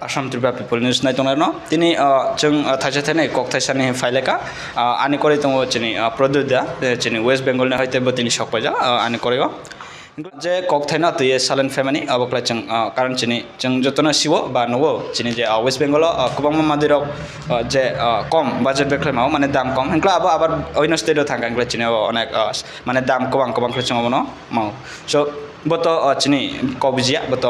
Asam Tribal people news night on Tini Chung Tajatane, Kok Tashani Fileka, Anikorito Chini, Produda, Chini, West Bengal Nahite Botini Shokaja, Anikoreo. যে cock থাই না তো ইয়ে সালেন family আবকলা চং কারণ চিনি চং যতনা শিব বা নবো চিনি যে ওয়েস্ট বেঙ্গল গোबां মাদির যে কম বাজেট বেখলে মাও মানে দাম কম হেনক্লা আবার অন্য স্টেটও থাকা হেনক্লা চিনি অনেক মানে দাম গোबां খলে চং বনো মাও সো বত চিনি কবিজিয়া বত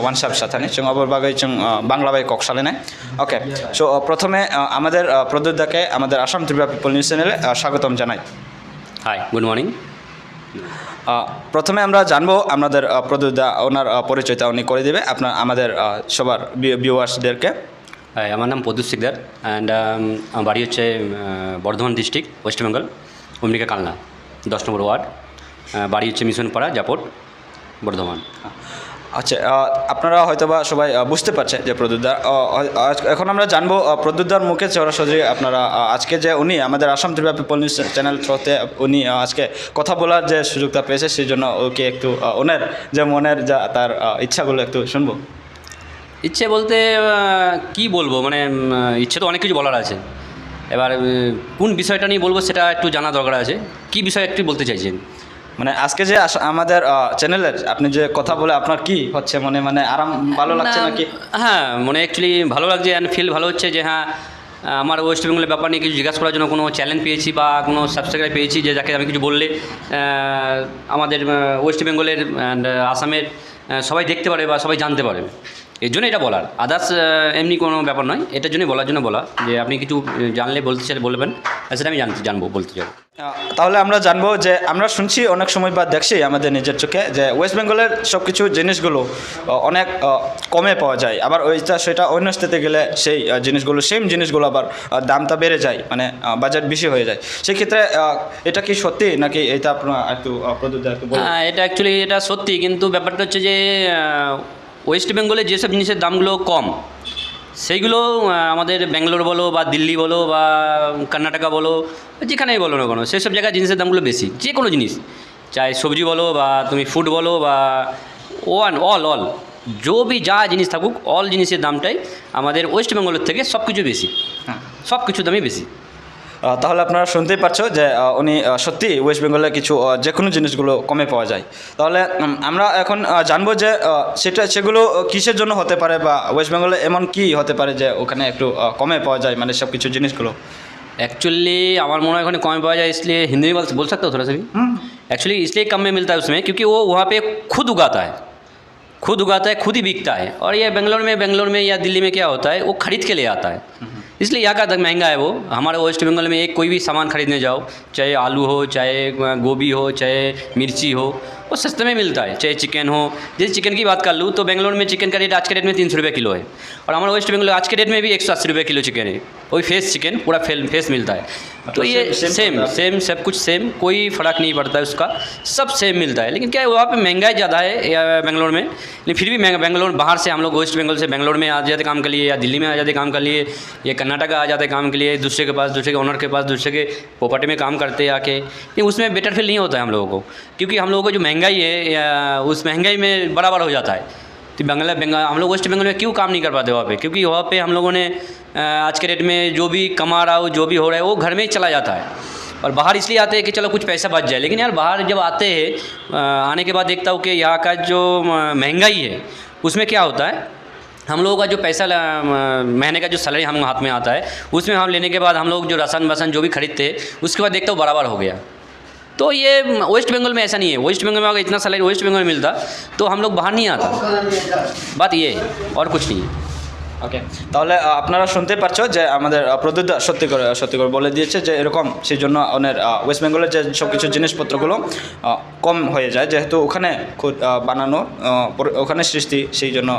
ওয়ান সাব সাথানি চং আবার বাগাই চং বাংলা বাই কক সালেনে ওকে সো প্রথমে আমাদের প্রদ্যোদাকে আমাদের আসাম ত্রিপুরা পিপল নিউজ চ্যানেলে স্বাগতম জানাই। Hi good morning. প্রথমে আমরা জানবো আমাদের প্রদ্যোদা ওনার পরিচয়টা উনি করে দেবে আপনার আমাদের সবার ভিউয়ার্সদেরকে। আমার নাম প্রদ্যুৎ শিকদার অ্যান্ড আমার বাড়ি হচ্ছে বর্ধমান ডিস্ট্রিক্ট ওয়েস্ট বেঙ্গল, অমরিকা কালনা 10 নম্বর ওয়ার্ড। বাড়ি হচ্ছে মিশনপাড়া জাপট বর্ধমান। আচ্ছা, আপনারা হয়তোবা সবাই বুঝতে পারছে যে প্রদ্যোদা এখন আমরা জানবো প্রদ্যোদার মুখে সরাসরি আপনারা আজকে যে উনি আমাদের Assam Tripura people news channel থ্রুতে উনি আজকে কথা বলার যে সুযোগটা পেয়েছে সেই জন্য ওকে একটু ওনার যে মনের যা তার ইচ্ছাগুলো একটু শুনবো। ইচ্ছে বলতে কি বলবো, মানে ইচ্ছে তো অনেক কিছু বলার আছে, এবার কোন বিষয়টা নিয়ে বলবো সেটা একটু জানা দরকার আছে। কি বিষয় একটু বলতে চাইছেন? মানে আজকে যে আমাদের চ্যানেলের আপনি যে কথা বলে আপনার কি হচ্ছে মানে আরাম ভালো লাগছে নাকি? হ্যাঁ, মানে অ্যাকচুয়ালি ভালো লাগছে অ্যান্ড ফিল ভালো হচ্ছে যে হ্যাঁ আমার ওয়েস্ট বেঙ্গলের ব্যাপার নিয়ে কিছু জিজ্ঞাসা করার জন্য কোনো চ্যালেঞ্জ পেয়েছি বা কোনো সাবস্ক্রাইব পেয়েছি যে যাকে আমি কিছু বললে আমাদের ওয়েস্ট বেঙ্গলের অ্যান্ড আসামের সবাই দেখতে পারে বা সবাই জানতে পারে। এর জন্য এটা বলার, আদার্স এমনি কোনো ব্যাপার নয়। এটার জন্যই বলার জন্য বলা যে আপনি কিছু জানলে বলতে চাইলে বলবেন, সেটা আমি জানবো বলতে চাই। তাহলে আমরা জানবো যে আমরা শুনছি অনেক সময় বা দেখছি আমাদের নিজের চোখে যে ওয়েস্ট বেঙ্গলের সব কিছু জিনিসগুলো অনেক কমে পাওয়া যায়, আবার ওইটা সেটা অন্য স্টেটে গেলে সেই জিনিসগুলো সেম জিনিসগুলো আবার দামটা বেড়ে যায়, মানে বাজেট বেশি হয়ে যায়। সেক্ষেত্রে এটা কি সত্যি নাকি এটা আপনার একটু এটা অ্যাকচুয়ালি এটা সত্যি, কিন্তু ব্যাপারটা হচ্ছে যে ওয়েস্ট বেঙ্গলে যেসব জিনিসের দামগুলো কম সেইগুলো আমাদের ব্যাঙ্গালোর বলো বা দিল্লি বলো বা কর্ণাটকা বলো যেখানেই বলো না কোনো, সেসব জায়গায় জিনিসের দামগুলো বেশি। যে কোনো জিনিস, চাहे সবজি বলো বা তুমি ফুড বলো বা অল जो भी যা জিনিস থাকুক অল জিনিসের দামটাই আমাদের ওয়েস্ট বেঙ্গলের থেকে সব কিছু বেশি, সব কিছু দামই বেশি। তাহলে আপনারা শুনতেই পারছো যে উনি সত্যি ওয়েস্ট বেঙ্গলে কিছু যে কোনো জিনিসগুলো কমে পাওয়া যায়। তাহলে আমরা এখন জানবো যে সেগুলো কিসের জন্য হতে পারে বা ওয়েস্ট বেঙ্গলে এমন কি হতে পারে যে ওখানে একটু কমে পাওয়া যায়, মানে सब কিছু জিনিসগুলো। एक्चुअली हमारे मोना ओखाने कम पाया जाए, इसलिए हिंदी में बोल सकते हो थोड़ा सा भी। एक्चुअली इसलिए कम में मिलता है उसमें क्योंकि वो वहाँ पे खुद उगाता है, खुद ही बिकता है। और ये बेंगलोर में या दिल्ली में क्या होता है, वो खरीद के ले आता है, इसलिए यहाँ का महंगा है वो। हमारे वेस्ट बंगाल में एक कोई भी सामान खरीदने जाओ, चाहे आलू हो, चाहे गोभी हो, चाहे मिर्ची हो, वो सस्ते में मिलता है। चाहे चिकन हो, जैसे चिकन की बात कर लूँ तो बेंगलोर में चिकन का रेट आज के डेट में 300 रुपये किलो है, और हमारे वेस्ट बंगाल आज के डेट में भी 180 रुपये किलो चिकन है। वही फेस चिकन पूरा फेस मिलता है। तो ये सेम सब कुछ सेम, कोई फ़र्क नहीं पड़ता है उसका, सब सेम मिलता है। लेकिन क्या है वहाँ पे महंगाई ज़्यादा है बेंगलोर में, लेकिन फिर भी बेंगलोर बाहर से हम लोग वेस्ट बंगाल से बेंगलोर में आ जाते काम के लिए, या दिल्ली में आ जाते काम के लिए, या कर्नाटका आ जाते काम के लिए, दूसरे के पास, दूसरे के ओनर के पास, दूसरे के प्रॉपर्टी में काम करते आके। लेकिन उसमें बेटर फील नहीं होता है हम लोगों को, क्योंकि हम लोगों को जो महंगाई है उस महंगाई में बराबर हो जाता है। तो बंगाल हम लोग वेस्ट बंगाल में क्यों काम नहीं कर पाते वहाँ पे, क्योंकि वहाँ पे हम लोगों ने आज के डेट में जो भी कमा रहा हो, जो भी हो रहा है, वो घर में ही चला जाता है। और बाहर इसलिए आते हैं कि चलो कुछ पैसा बच जाए, लेकिन यार बाहर जब आते हैं आने के बाद देखता हूँ कि यहाँ का जो महंगाई है उसमें क्या होता है, हम लोगों का जो पैसा महीने का जो सैलरी हम हाथ में आता है उसमें हम लेने के बाद हम लोग जो राशन वासन जो भी खरीदते हैं उसके बाद देखता हूँ बराबर हो गया। तो ये वेस्ट बंगाल में ऐसा नहीं है। वेस्ट बंगाल में अगर इतना सैलरी वेस्ट बंगाल में मिलता तो हम लोग बाहर नहीं आता, बात ये है और कुछ नहीं है। ওকে, তাহলে আপনারা শুনতে পারছো যে আমাদের প্রদ্যোৎ সত্যি করে বলে দিয়েছে যে এরকম, সেই জন্য ওনার ওয়েস্ট বেঙ্গলের যে সব কিছু জিনিসপত্রগুলো কম হয়ে যায়, যেহেতু ওখানে খুব বানানো ওখানে সৃষ্টি, সেই জন্য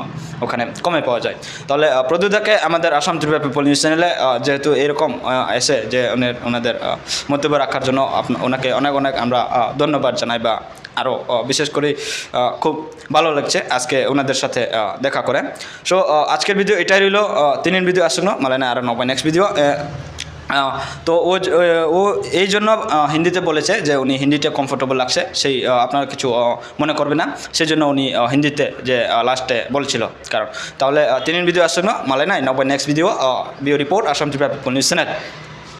ওখানে কমে পাওয়া যায়। তাহলে প্রদ্যোৎকে আমাদের আসাম ত্রিপুরা পিপল নিউজ চ্যানেলে যেহেতু এরকম এসে যে ওনাদের মন্তব্য রাখার জন্য ওনাকে অনেক আমরা ধন্যবাদ জানাই, বা আরও বিশেষ করে খুব ভালো লাগছে আজকে ওনাদের সাথে দেখা করে। সো আজকের ভিডিও এটাই রইল, তিন ভিডিও আসুন মালানে আর নবাই নেক্সট ভিডিও তো ও এই জন্য হিন্দিতে বলেছে যে উনি হিন্দিতে কমফোর্টেবল লাগছে, সেই আপনারা কিছু মনে করবে না, সেই জন্য উনি হিন্দিতে যে লাস্টে বলছিল। কারণ তাহলে 3 ভিডিও আসছে না মালে নাই নব্বই next video report Assam Tripura people news channel.